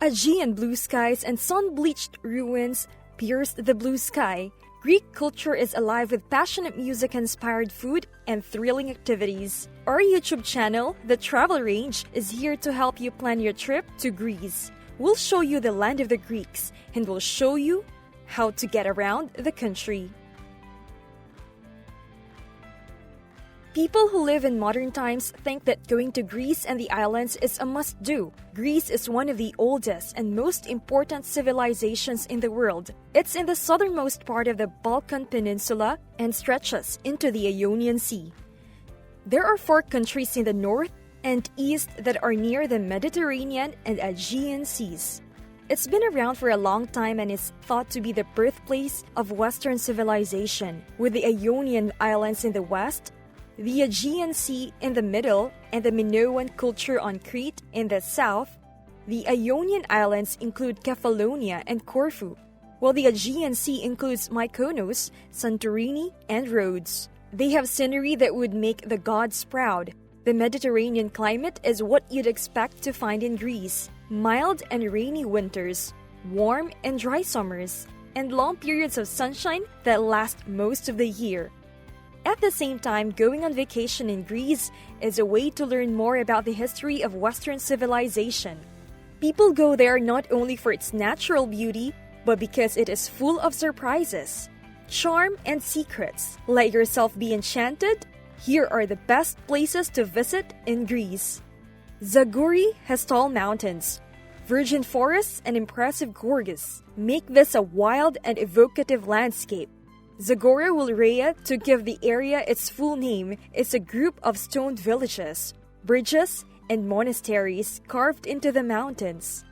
Aegean blue skies and sun-bleached ruins pierced the blue sky. Greek culture is alive with passionate music-inspired food and thrilling activities. Our YouTube channel, The Travel Range, is here to help you plan your trip to Greece. We'll show you the land of the Greeks, and we'll show you how to get around the country. People who live in modern times think that going to Greece and the islands is a must-do. Greece is one of the oldest and most important civilizations in the world. It's in the southernmost part of the Balkan Peninsula and stretches into the Ionian Sea. There are 4 countries in the north and east that are near the Mediterranean and Aegean Seas. It's been around for a long time and is thought to be the birthplace of Western civilization, with the Ionian Islands in the west, the Aegean Sea in the middle, and the Minoan culture on Crete in the south. The Ionian Islands include Kefalonia and Corfu, while the Aegean Sea includes Mykonos, Santorini, and Rhodes. They have scenery that would make the gods proud. The Mediterranean climate is what you'd expect to find in Greece. Mild and rainy winters, warm and dry summers, and long periods of sunshine that last most of the year. At the same time, going on vacation in Greece is a way to learn more about the history of Western civilization. People go there not only for its natural beauty, but because it is full of surprises, charm, and secrets. Let yourself be enchanted. Here are the best places to visit in Greece. Zagora has tall mountains, virgin forests, and impressive gorges. Make this a wild and evocative landscape. Zagora Wilrea, to give the area its full name, is a group of stone villages, bridges, and monasteries carved into the mountains.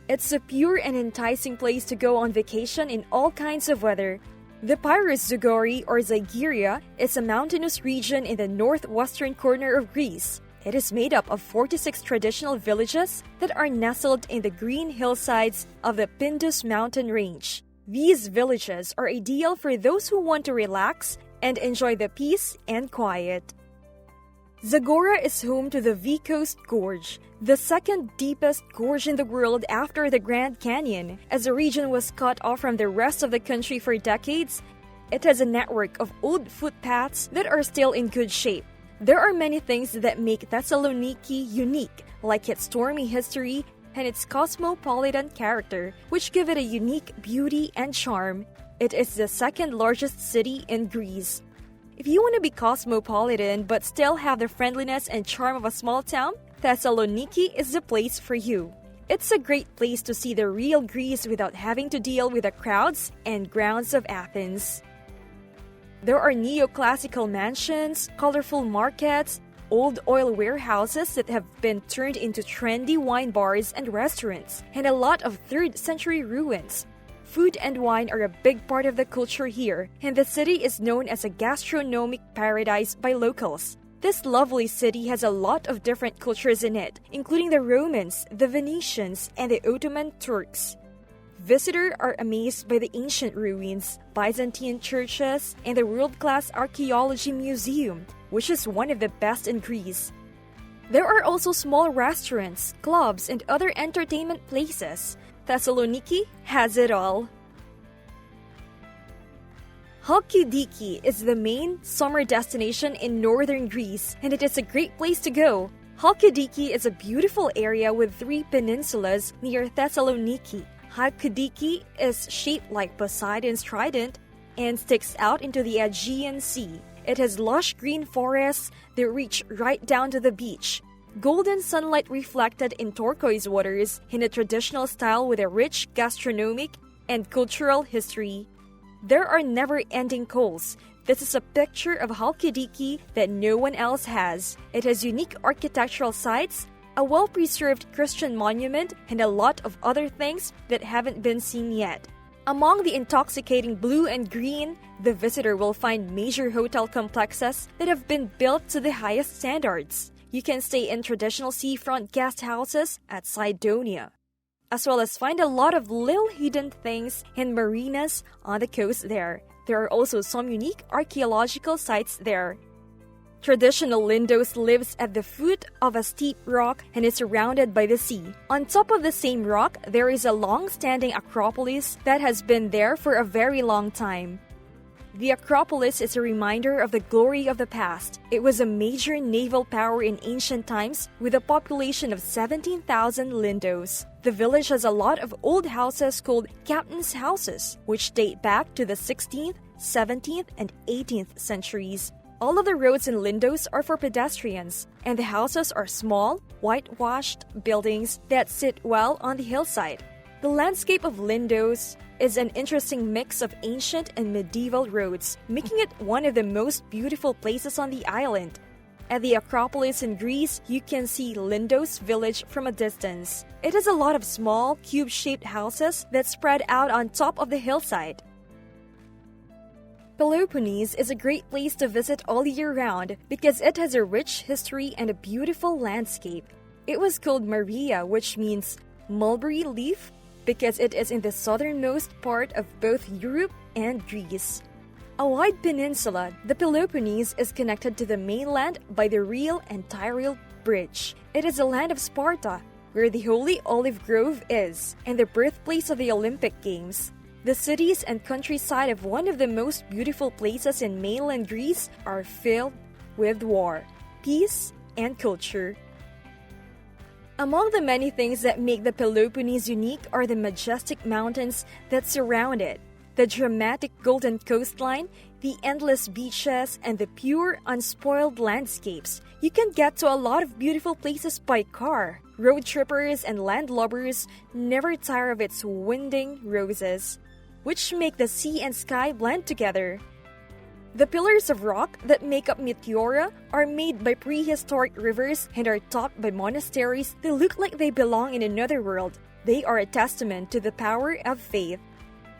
It's a pure and enticing place to go on vacation in all kinds of weather. The Pyrrhus Zagori, or Zygeria, is a mountainous region in the northwestern corner of Greece. It is made up of 46 traditional villages that are nestled in the green hillsides of the Pindus mountain range. These villages are ideal for those who want to relax and enjoy the peace and quiet. Zagora is home to the V-Coast Gorge, the second deepest gorge in the world after the Grand Canyon. As the region was cut off from the rest of the country for decades, it has a network of old footpaths that are still in good shape. There are many things that make Thessaloniki unique, like its stormy history and its cosmopolitan character, which give it a unique beauty and charm. It is the second largest city in Greece. If you want to be cosmopolitan but still have the friendliness and charm of a small town, Thessaloniki is the place for you. It's a great place to see the real Greece without having to deal with the crowds and grounds of Athens. There are neoclassical mansions, colorful markets, old oil warehouses that have been turned into trendy wine bars and restaurants, and a lot of 3rd century ruins. Food and wine are a big part of the culture here, and the city is known as a gastronomic paradise by locals. This lovely city has a lot of different cultures in it, including the Romans, the Venetians, and the Ottoman Turks. Visitors are amazed by the ancient ruins, Byzantine churches, and the world-class archaeology museum, which is one of the best in Greece. There are also small restaurants, clubs, and other entertainment places. Thessaloniki has it all. Halkidiki is the main summer destination in northern Greece, and it is a great place to go. Halkidiki is a beautiful area with 3 peninsulas near Thessaloniki. Halkidiki is shaped like Poseidon's trident and sticks out into the Aegean Sea. It has lush green forests that reach right down to the beach. Golden sunlight reflected in turquoise waters in a traditional style with a rich gastronomic and cultural history. There are never-ending coals. This is a picture of Halkidiki that no one else has. It has unique architectural sites, a well-preserved Christian monument, and a lot of other things that haven't been seen yet. Among the intoxicating blue and green, the visitor will find major hotel complexes that have been built to the highest standards. You can stay in traditional seafront guest houses at Cydonia, as well as find a lot of little hidden things in marinas on the coast there. There are also some unique archaeological sites there. Traditional Lindos lives at the foot of a steep rock and is surrounded by the sea. On top of the same rock, there is a long-standing Acropolis that has been there for a very long time. The Acropolis is a reminder of the glory of the past. It was a major naval power in ancient times with a population of 17,000 Lindos. The village has a lot of old houses called captain's houses, which date back to the 16th, 17th, and 18th centuries. All of the roads in Lindos are for pedestrians, and the houses are small, whitewashed buildings that sit well on the hillside. The landscape of Lindos is an interesting mix of ancient and medieval roads, making it one of the most beautiful places on the island. At the Acropolis in Greece, you can see Lindos village from a distance. It has a lot of small, cube-shaped houses that spread out on top of the hillside. Peloponnese is a great place to visit all year round because it has a rich history and a beautiful landscape. It was called Maria, which means mulberry leaf, because it is in the southernmost part of both Europe and Greece. A wide peninsula, the Peloponnese is connected to the mainland by the Real and Tyrrhel Bridge. It is the land of Sparta, where the Holy Olive Grove is, and the birthplace of the Olympic Games. The cities and countryside of one of the most beautiful places in mainland Greece are filled with war, peace, and culture. Among the many things that make the Peloponnese unique are the majestic mountains that surround it, the dramatic golden coastline, the endless beaches, and the pure, unspoiled landscapes. You can get to a lot of beautiful places by car. Road trippers and landlubbers never tire of its winding roses, which make the sea and sky blend together. The pillars of rock that make up Meteora are made by prehistoric rivers and are topped by monasteries that look like they belong in another world. They are a testament to the power of faith.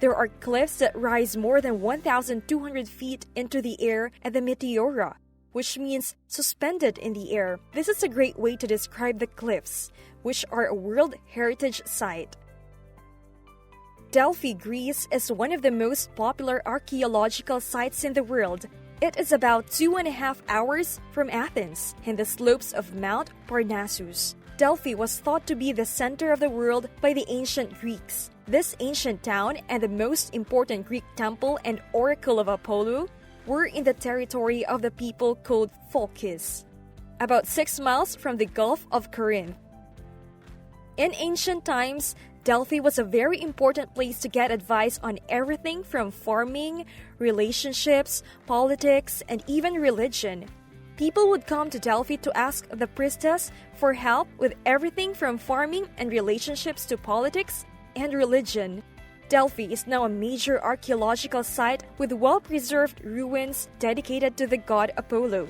There are cliffs that rise more than 1,200 feet into the air at the Meteora, which means suspended in the air. This is a great way to describe the cliffs, which are a World Heritage Site. Delphi, Greece is one of the most popular archaeological sites in the world. It is about 2.5 hours from Athens, in the slopes of Mount Parnassus. Delphi was thought to be the center of the world by the ancient Greeks. This ancient town and the most important Greek temple and oracle of Apollo were in the territory of the people called Phocis, about 6 miles from the Gulf of Corinth. In ancient times, Delphi was a very important place to get advice on everything from farming, relationships, politics, and even religion. People would come to Delphi to ask the priestess for help with everything from farming and relationships to politics and religion. Delphi is now a major archaeological site with well-preserved ruins dedicated to the god Apollo.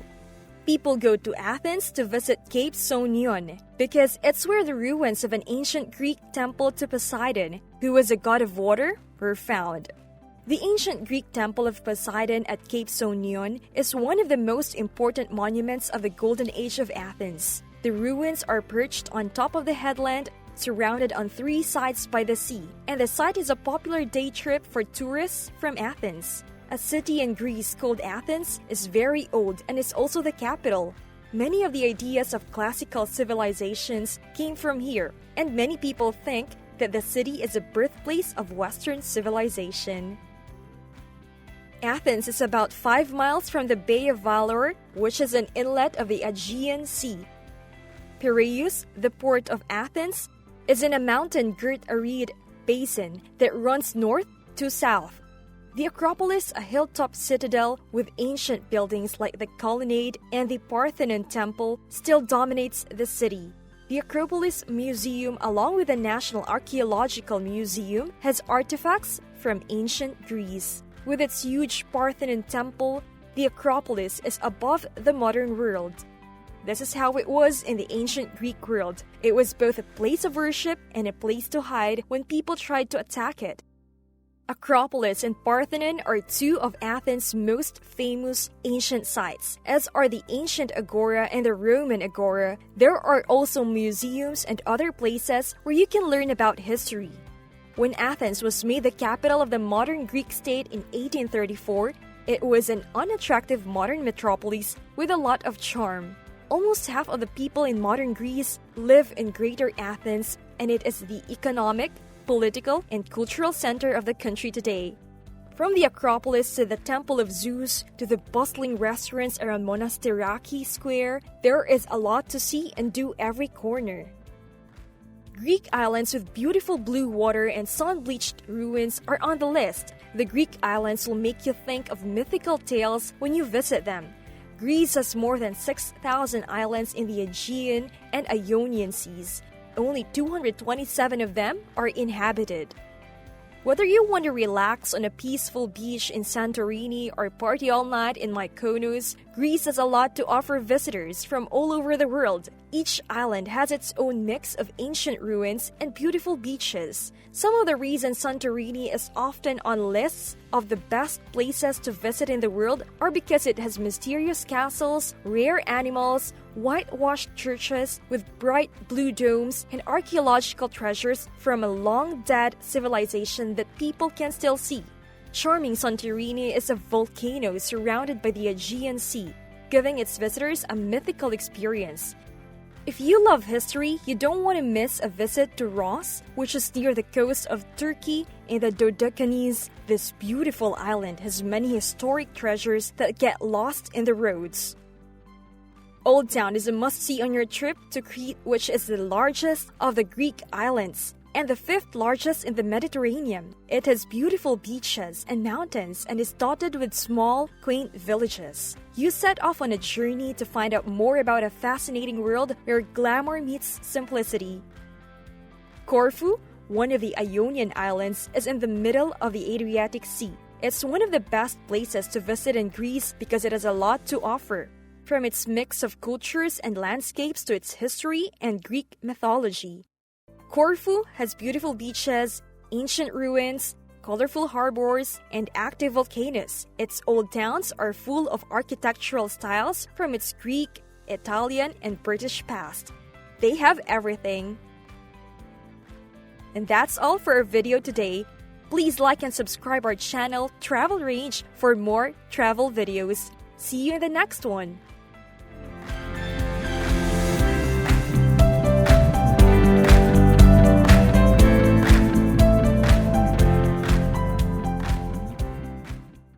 People go to Athens to visit Cape Sonion because it's where the ruins of an ancient Greek temple to Poseidon, who was a god of water, were found. The ancient Greek temple of Poseidon at Cape Sonion is one of the most important monuments of the Golden Age of Athens. The ruins are perched on top of the headland, surrounded on 3 sides by the sea, and the site is a popular day trip for tourists from Athens. A city in Greece called Athens is very old and is also the capital. Many of the ideas of classical civilizations came from here, and many people think that the city is the birthplace of Western civilization. Athens is about 5 miles from the Bay of Valour, which is an inlet of the Aegean Sea. Piraeus, the port of Athens, is in a mountain-girt arid basin that runs north to south. The Acropolis, a hilltop citadel with ancient buildings like the Colonnade and the Parthenon Temple, still dominates the city. The Acropolis Museum, along with the National Archaeological Museum, has artifacts from ancient Greece. With its huge Parthenon Temple, the Acropolis is above the modern world. This is how it was in the ancient Greek world. It was both a place of worship and a place to hide when people tried to attack it. Acropolis and Parthenon are 2 of Athens' most famous ancient sites, as are the ancient Agora and the Roman Agora. There are also museums and other places where you can learn about history. When Athens was made the capital of the modern Greek state in 1834, It was an unattractive modern metropolis with a lot of charm. Almost half of the people in modern Greece live in Greater Athens, and it is the economic, political, and cultural center of the country today. From the Acropolis to the Temple of Zeus to the bustling restaurants around Monastiraki Square, there is a lot to see and do every corner. Greek islands with beautiful blue water and sun-bleached ruins are on the list. The Greek islands will make you think of mythical tales when you visit them. Greece has more than 6,000 islands in the Aegean and Ionian Seas. Only 227 of them are inhabited. Whether you want to relax on a peaceful beach in Santorini or party all night in Mykonos, Greece has a lot to offer visitors from all over the world. Each island has its own mix of ancient ruins and beautiful beaches. Some of the reasons Santorini is often on lists of the best places to visit in the world are because it has mysterious castles, rare animals, whitewashed churches with bright blue domes, and archaeological treasures from a long-dead civilization that people can still see. Charming Santorini is a volcano surrounded by the Aegean Sea, giving its visitors a mythical experience. If you love history, you don't want to miss a visit to Ross, which is near the coast of Turkey in the Dodecanese. This beautiful island has many historic treasures that get lost in the roads. Old Town is a must-see on your trip to Crete, which is the largest of the Greek islands and the fifth largest in the Mediterranean. It has beautiful beaches and mountains and is dotted with small, quaint villages. You set off on a journey to find out more about a fascinating world where glamour meets simplicity. Corfu, one of the Ionian islands, is in the middle of the Adriatic Sea. It's one of the best places to visit in Greece because it has a lot to offer, from its mix of cultures and landscapes to its history and Greek mythology. Corfu has beautiful beaches, ancient ruins, colorful harbors, and active volcanoes. Its old towns are full of architectural styles from its Greek, Italian, and British past. They have everything. And that's all for our video today. Please like and subscribe our channel, Travel Range, for more travel videos. See you in the next one.